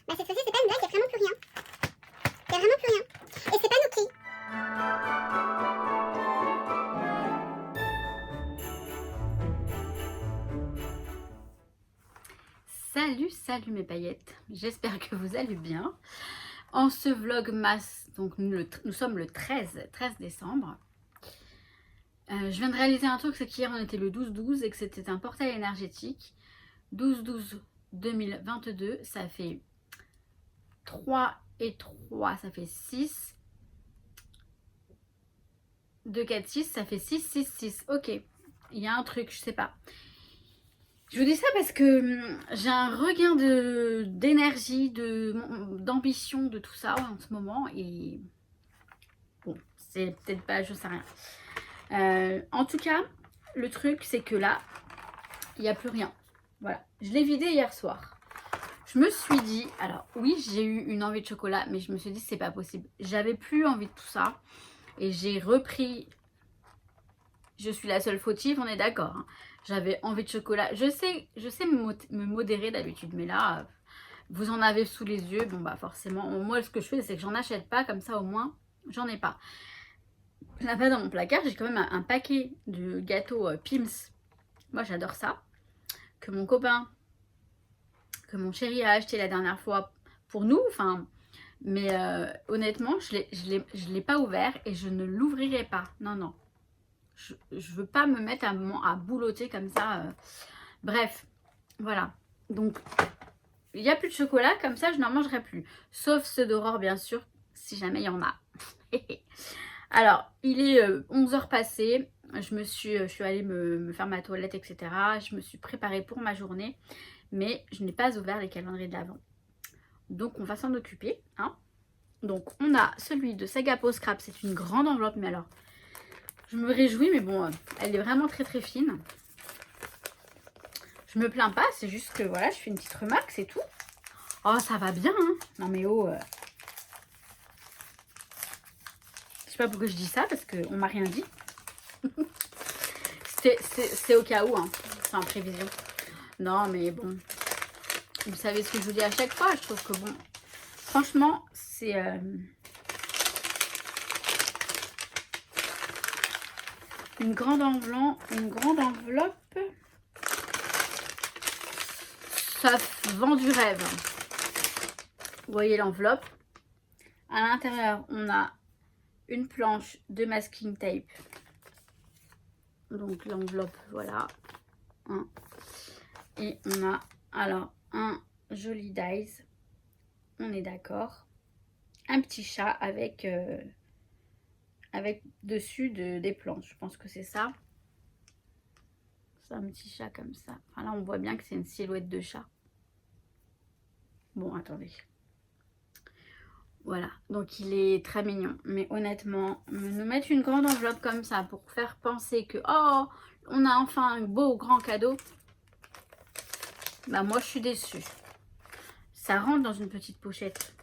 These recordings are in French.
Bah cette fois-ci c'est pas une blague, il y a vraiment plus rien. Il y a vraiment plus rien. Et c'est pas Nookie. Salut mes paillettes, j'espère que vous allez bien. En ce vlogmas, donc nous sommes le 13 décembre. Je viens de réaliser un truc, c'est qu'hier on était le 12-12 et que c'était un portail énergétique. 12-12-2022, ça fait 3 et 3, ça fait 6. 2, 4, 6, ça fait 6, 6, 6. Ok, il y a un truc, je sais pas. Je vous dis ça parce que j'ai un regain d'énergie, d'ambition, de tout ça en ce moment. Et bon, c'est peut-être pas, je sais rien. En tout cas, le truc, c'est que là, il n'y a plus rien. Voilà, je l'ai vidé hier soir. Je me suis dit, alors oui, j'ai eu une envie de chocolat, mais je me suis dit, c'est pas possible. J'avais plus envie de tout ça. Et j'ai repris... Je suis la seule fautive, on est d'accord. Hein. J'avais envie de chocolat. Je sais me modérer d'habitude, mais là, vous en avez sous les yeux. Bon, bah forcément, moi, ce que je fais, c'est que j'en achète pas. Comme ça, au moins, j'en ai pas. Je n'ai pas dans mon placard. J'ai quand même un paquet de gâteaux Pim's. Moi, j'adore ça. Que mon copain, que mon chéri a acheté la dernière fois pour nous. Enfin, mais honnêtement, je l'ai pas ouvert et je ne l'ouvrirai pas. Non, non. Je veux pas me mettre à boulotter comme ça. Bref, voilà. Donc, il n'y a plus de chocolat. Comme ça, je n'en mangerai plus. Sauf ceux d'Aurore, bien sûr, si jamais il y en a. Alors, il est 11h passé. Je suis allée me faire ma toilette, etc. Je me suis préparée pour ma journée. Mais je n'ai pas ouvert les calendriers de l'Avent. Donc, on va s'en occuper. Hein. Donc, on a celui de Sagapo Scrap. C'est une grande enveloppe, mais alors... Je me réjouis, mais bon, elle est vraiment très très fine. Je me plains pas, c'est juste que voilà, je fais une petite remarque, c'est tout. Oh, ça va bien, hein. Non mais oh... Je sais pas pourquoi je dis ça, parce qu'on m'a rien dit. C'est au cas où, hein. C'est en prévision. Non mais bon, vous savez ce que je vous dis à chaque fois. Je trouve que bon, franchement, c'est... Une grande enveloppe. Ça vend du rêve. Vous voyez l'enveloppe. À l'intérieur, on a une planche de masking tape. Donc l'enveloppe, voilà. Hein. Et on a alors un joli dies. On est d'accord. Un petit chat avec dessus des planches. Je pense que c'est ça. C'est un petit chat comme ça. Enfin là, on voit bien que c'est une silhouette de chat. Bon, attendez. Voilà, donc il est très mignon. Mais honnêtement, nous mettre une grande enveloppe comme ça pour faire penser que, oh, on a enfin un beau grand cadeau. Bah moi, je suis déçue. Ça rentre dans une petite pochette.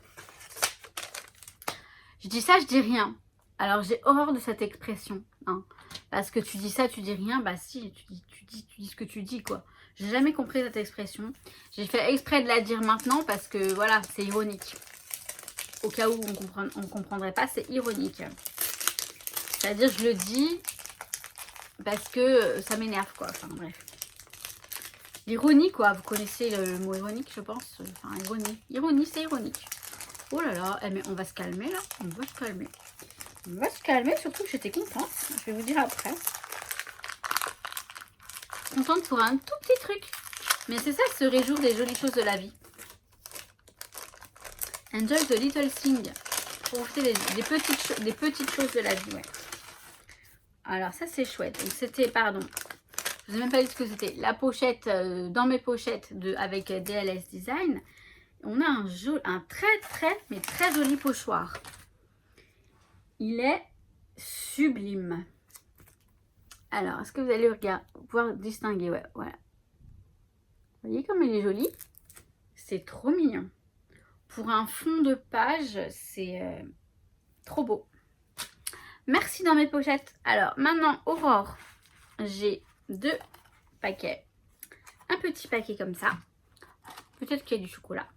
Je dis ça, je dis rien. Alors, j'ai horreur de cette expression. Hein. Parce que tu dis ça, tu dis rien. Bah si, tu dis ce que tu dis, quoi. J'ai jamais compris cette expression. J'ai fait exprès de la dire maintenant parce que, voilà, c'est ironique. Au cas où on ne comprendrait pas, c'est ironique. C'est-à-dire, je le dis parce que ça m'énerve, quoi. Enfin, bref. L'ironie, quoi. Vous connaissez le mot ironique, je pense. Enfin, ironie. Ironie, c'est ironique. Oh là là. Eh, mais on va se calmer, là. On va se calmer. On va se calmer, surtout que j'étais contente. Je vais vous dire après. Contente pour un tout petit truc. Mais c'est ça, se réjouir des jolies choses de la vie. Enjoy the little thing. Profiter des petites choses de la vie, ouais. Alors ça c'est chouette. Donc c'était, pardon, je vous ai même pas dit ce que c'était. La pochette, dans mes pochettes avec DLS Design, on a un très joli pochoir. Il est sublime. Alors, est-ce que vous allez pouvoir distinguer? Ouais, voilà. Vous voyez comme il est joli? C'est trop mignon. Pour un fond de page, c'est trop beau. Merci dans mes pochettes. Alors, maintenant, Aurore, j'ai 2 paquets. Un petit paquet comme ça. Peut-être qu'il y a du chocolat.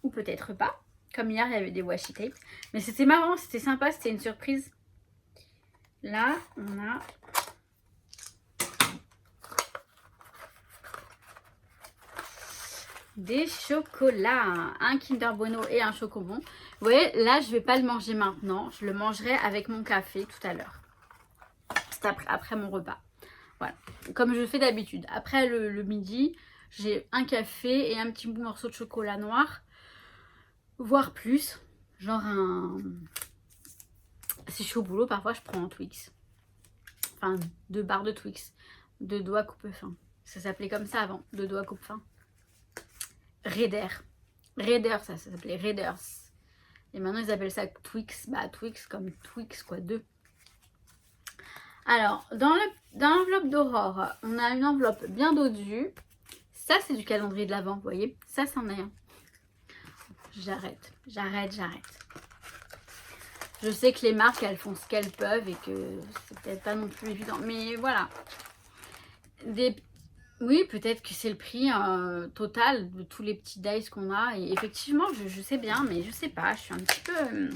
Ou peut-être pas. Comme hier, il y avait des washi tape. Mais c'était marrant, c'était sympa, c'était une surprise. Là, on a... des chocolats. Un Kinder Bueno et un Chocobon. Vous voyez, là, je ne vais pas le manger maintenant. Je le mangerai avec mon café tout à l'heure. C'est après mon repas. Voilà. Comme je fais d'habitude. Après le midi, j'ai un café et un petit morceau de chocolat noir. Voire plus. Genre un... Si je suis au boulot, parfois, je prends un Twix. Enfin, 2 barres de Twix. 2 doigts coupe-fin. Ça s'appelait comme ça avant. 2 doigts coupe-fin. Raider. Raider, ça s'appelait Raiders. Et maintenant, ils appellent ça Twix. Bah, Twix comme Twix, quoi, 2. Alors, dans l'enveloppe d'Aurore, on a une enveloppe bien dodue. Ça, c'est du calendrier de l'Avent, vous voyez. Ça, c'en est un. J'arrête. Je sais que les marques, elles font ce qu'elles peuvent et que c'est peut-être pas non plus évident. Mais voilà. Oui, peut-être que c'est le prix total de tous les petits dice qu'on a. Et effectivement, je sais bien, mais je sais pas. Je suis un petit peu...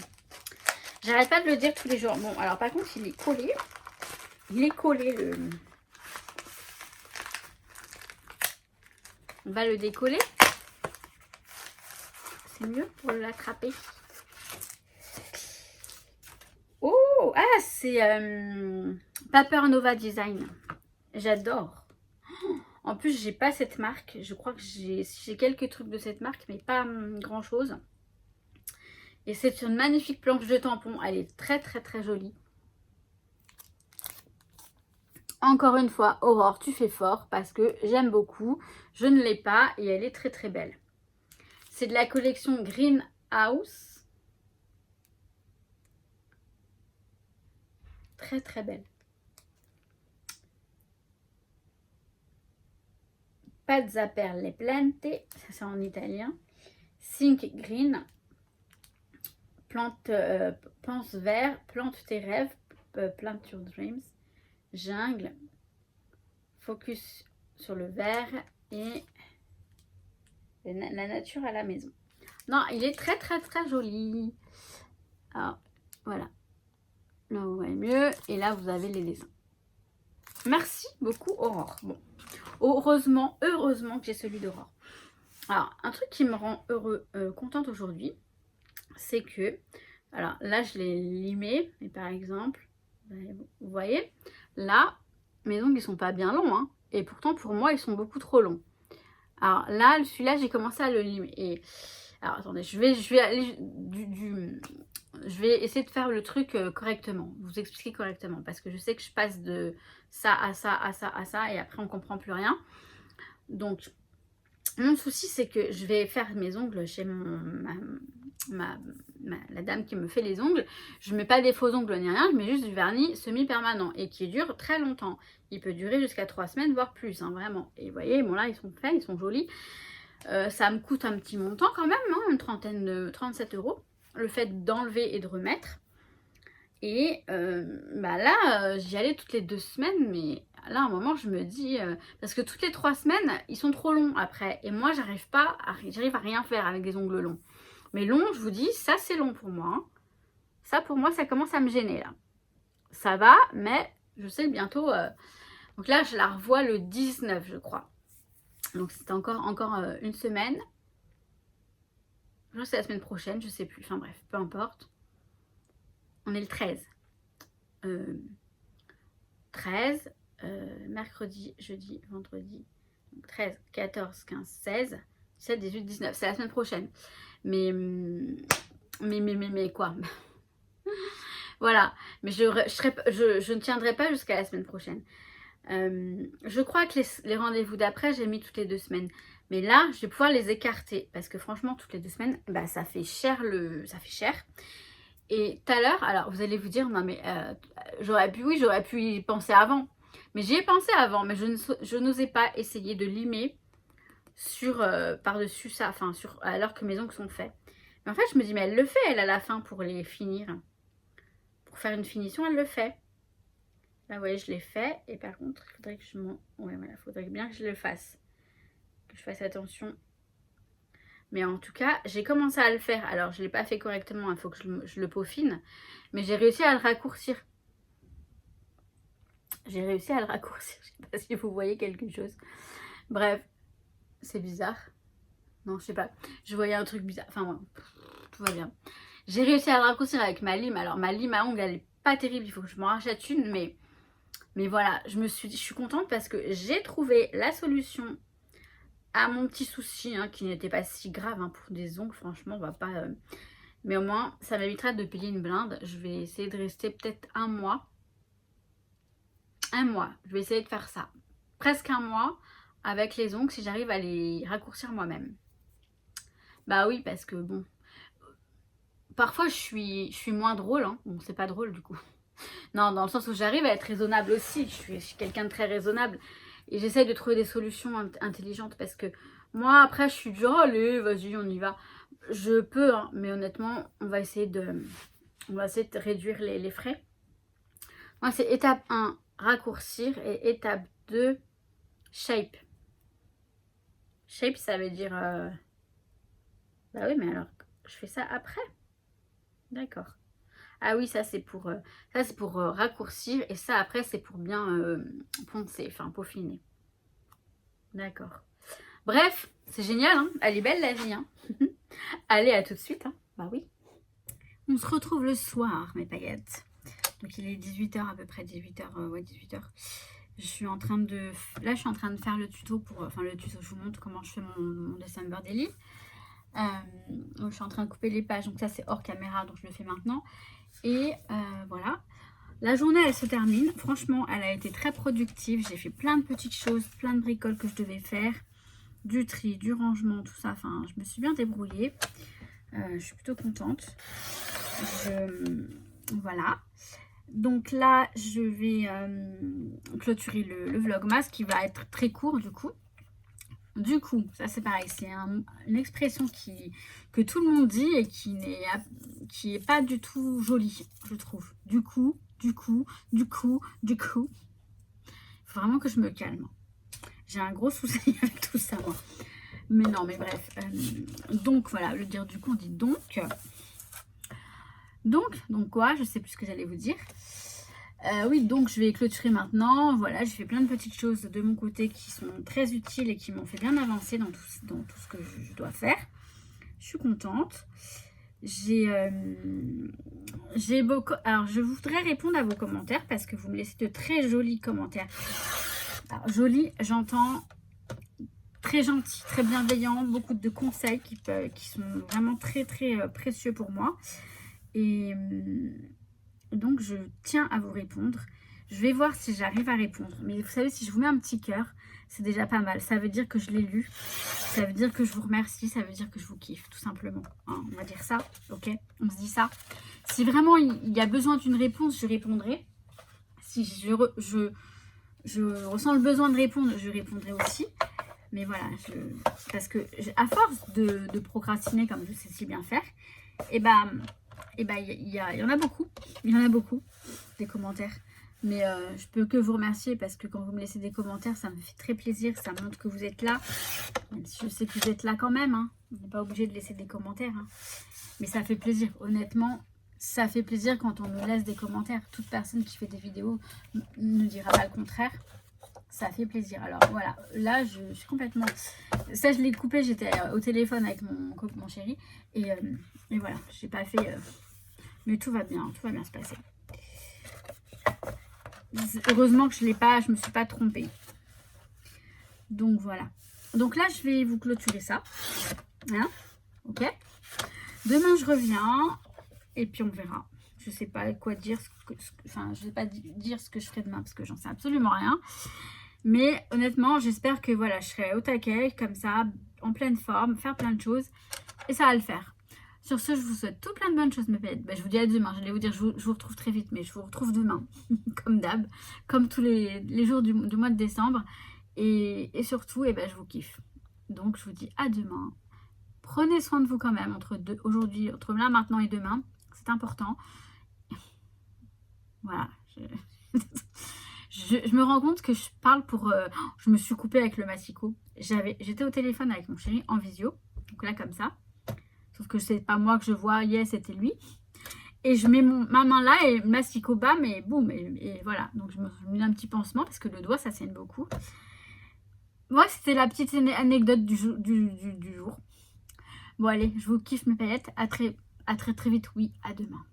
J'arrête pas de le dire tous les jours. Bon, alors par contre, il est collé. Il est collé, le... On va le décoller. C'est mieux pour l'attraper. Oh, ah, c'est Paper Nova Design. J'adore. En plus, j'ai pas cette marque. Je crois que j'ai quelques trucs de cette marque, mais pas grand chose. Et c'est une magnifique planche de tampon. Elle est très très très jolie. Encore une fois, Aurore, tu fais fort parce que j'aime beaucoup. Je ne l'ai pas et elle est très très belle. C'est de la collection Greenhouse. Très très belle. Pazza per le plante, ça c'est en italien. Think Green. Pense vert, plante tes rêves, plant your dreams. Jungle, focus sur le vert et la nature à la maison. Non, il est très très très joli. Alors, voilà. Là, vous voyez mieux. Et là, vous avez les dessins. Merci beaucoup, Aurore. Bon, heureusement que j'ai celui d'Aurore. Alors, un truc qui me rend contente aujourd'hui, c'est que, alors là, je l'ai limé, mais par exemple, vous voyez, là, mes ongles, ils sont pas bien longs, hein, et pourtant, pour moi, ils sont beaucoup trop longs. Alors là, celui-là, j'ai commencé à le limer. Et alors, attendez, je vais aller je vais essayer de faire le truc correctement, vous expliquer correctement, parce que je sais que je passe de ça à ça, à ça, à ça, et après, on comprend plus rien. Donc, mon souci, c'est que je vais faire mes ongles chez la dame qui me fait les ongles. Je ne mets pas des faux ongles ni rien, je mets juste du vernis semi-permanent et qui dure très longtemps. Il peut durer jusqu'à 3 semaines, voire plus, hein, vraiment. Et vous voyez, bon là, ils sont faits, ils sont jolis. Ça me coûte un petit montant quand même, hein, une trentaine de 37 €. Le fait d'enlever et de remettre. Et bah là, j'y allais toutes les 2 semaines, mais là, à un moment, je me dis... parce que toutes les 3 semaines, ils sont trop longs après. Et moi, j'arrive à rien faire avec des ongles longs. Mais long, je vous dis, ça, c'est long pour moi. Hein. Ça, pour moi, ça commence à me gêner, là. Ça va, mais je sais que bientôt... Donc là, je la revois le 19, je crois. Donc, c'est encore une semaine. Je crois que c'est la semaine prochaine, je sais plus. Enfin bref, peu importe. On est le 13. 13, mercredi, jeudi, vendredi. Donc 13, 14, 15, 16, 17, 18, 19. C'est la semaine prochaine. Mais quoi. Voilà. Mais je ne tiendrai pas jusqu'à la semaine prochaine. Je crois que les rendez-vous d'après, j'ai mis toutes les 2 semaines. Mais là, je vais pouvoir les écarter. Parce que franchement, toutes les 2 semaines, bah, ça fait cher. Ça fait cher. Et tout à l'heure, alors vous allez vous dire, non mais j'aurais pu y penser avant. Mais j'y ai pensé avant, mais je n'osais pas essayer de limer par-dessus ça, enfin alors que mes ongles sont faits. Mais en fait, je me dis, mais elle le fait, elle, à la fin, pour les finir. Pour faire une finition, elle le fait. Là, vous voyez, je l'ai fait. Et par contre, il faudrait que faudrait bien que je le fasse. Que je fasse attention. Mais en tout cas, j'ai commencé à le faire. Alors, je ne l'ai pas fait correctement, il faut que je le peaufine. Mais j'ai réussi à le raccourcir. J'ai réussi à le raccourcir. Je ne sais pas si vous voyez quelque chose. Bref, c'est bizarre. Non, je sais pas. Je voyais un truc bizarre. Enfin, bon, tout va bien. J'ai réussi à le raccourcir avec ma lime. Alors, ma lime à ongles, elle est pas terrible. Il faut que je m'en rachète une. Mais voilà, je suis contente parce que j'ai trouvé la solution à mon petit souci, hein, qui n'était pas si grave, hein, pour des ongles. Franchement, on va pas... Mais au moins, ça m'évitera de payer une blinde. Je vais essayer de rester peut-être un mois. Un mois. Je vais essayer de faire ça. Presque un mois avec les ongles si j'arrive à les raccourcir moi-même. Bah oui, parce que bon... Parfois, je suis moins drôle. Hein. Bon, c'est pas drôle du coup. Non, dans le sens où j'arrive à être raisonnable aussi. Je suis quelqu'un de très raisonnable. Et j'essaie de trouver des solutions intelligentes. Parce que moi, après, je suis du genre, allez, vas-y, on y va. Je peux, hein, mais honnêtement, on va essayer de réduire les frais. Moi, c'est étape 1, raccourcir. Et étape 2, shape. Shape, ça veut dire... Bah oui, mais alors, je fais ça après. D'accord. Ah oui, ça c'est pour raccourcir. Et ça, après, c'est pour bien poncer, enfin peaufiner. D'accord. Bref, c'est génial, hein. Elle est belle la vie, hein. Allez, à tout de suite, hein. Bah oui. On se retrouve le soir, mes paillettes. Donc il est 18h à peu près, 18h, ouais 18h. Je suis en train de... Là, je suis en train de faire le tuto pour... Enfin, le tuto, je vous montre comment je fais mon December Daily. Donc, je suis en train de couper les pages. Donc ça, c'est hors caméra, donc je le fais maintenant. Et voilà. La journée, elle se termine. Franchement, elle a été très productive. J'ai fait plein de petites choses, plein de bricoles que je devais faire. Du tri, du rangement, tout ça. Enfin, je me suis bien débrouillée. Je suis plutôt contente. Voilà. Donc là, je vais clôturer le vlogmas qui va être très court du coup. Du coup, ça c'est pareil, c'est une expression que tout le monde dit et qui est pas du tout jolie, je trouve. Du coup. Il faut vraiment que je me calme. J'ai un gros souci avec tout ça, moi. Mais non, mais bref. Donc voilà, le dire du coup, on dit donc. Donc quoi, je sais plus ce que j'allais vous dire. Oui, donc je vais clôturer maintenant. Voilà, j'ai fait plein de petites choses de mon côté qui sont très utiles et qui m'ont fait bien avancer dans tout ce que je dois faire. Je suis contente. Alors, je voudrais répondre à vos commentaires parce que vous me laissez de très jolis commentaires. Alors, joli, j'entends très gentil, très bienveillant, beaucoup de conseils qui sont vraiment très, très précieux pour moi. Et donc, je tiens à vous répondre. Je vais voir si j'arrive à répondre. Mais vous savez, si je vous mets un petit cœur, c'est déjà pas mal. Ça veut dire que je l'ai lu. Ça veut dire que je vous remercie. Ça veut dire que je vous kiffe, tout simplement. Hein, on va dire ça, ok? On se dit ça. Si vraiment il y a besoin d'une réponse, je répondrai. Si je ressens le besoin de répondre, je répondrai aussi. Mais voilà, parce que à force de procrastiner, comme je sais si bien faire, il y en a beaucoup. Il y en a beaucoup, des commentaires. Mais je peux que vous remercier parce que quand vous me laissez des commentaires, ça me fait très plaisir. Ça montre que vous êtes là. Même si je sais que vous êtes là quand même. Hein. On n'est pas obligé de laisser des commentaires. Hein. Mais ça fait plaisir. Honnêtement, ça fait plaisir quand on nous laisse des commentaires. Toute personne qui fait des vidéos ne dira pas le contraire. Ça fait plaisir. Alors voilà, là je suis complètement... Ça je l'ai coupé, j'étais au téléphone avec mon chéri. Et voilà, j'ai pas fait... Mais tout va bien se passer. Heureusement que je me suis pas trompée. Donc voilà. Donc là, je vais vous clôturer ça. Hein, ok. Demain, je reviens. Et puis, on verra. Je sais pas quoi dire. Je vais pas dire ce que je ferai demain parce que j'en sais absolument rien. Mais honnêtement, j'espère que voilà, je serai au taquet, comme ça, en pleine forme, faire plein de choses. Et ça va le faire. Sur ce, je vous souhaite tout plein de bonnes choses, mes bêtes. Je vous dis à demain. J'allais vous dire, je vous retrouve très vite, mais je vous retrouve demain. Comme d'hab. Comme tous les jours du mois de décembre. Et surtout, je vous kiffe. Donc, je vous dis à demain. Prenez soin de vous quand même entre là, maintenant et demain. C'est important. Voilà. Je me rends compte que je parle pour... je me suis coupée avec le massicot. J'étais au téléphone avec mon chéri en visio. Donc là, comme ça. Sauf que c'est pas moi que je voyais, c'était lui. Et je mets ma main là et mastic au bas, mais boum, et voilà. Donc je me mets un petit pansement parce que le doigt, ça saigne beaucoup. Moi, c'était la petite anecdote du jour. Bon, allez, je vous kiffe mes paillettes. À très vite, oui, à demain.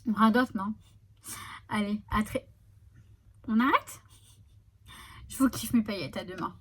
On radote, non? Allez, On arrête? Je vous kiffe mes paillettes, à demain.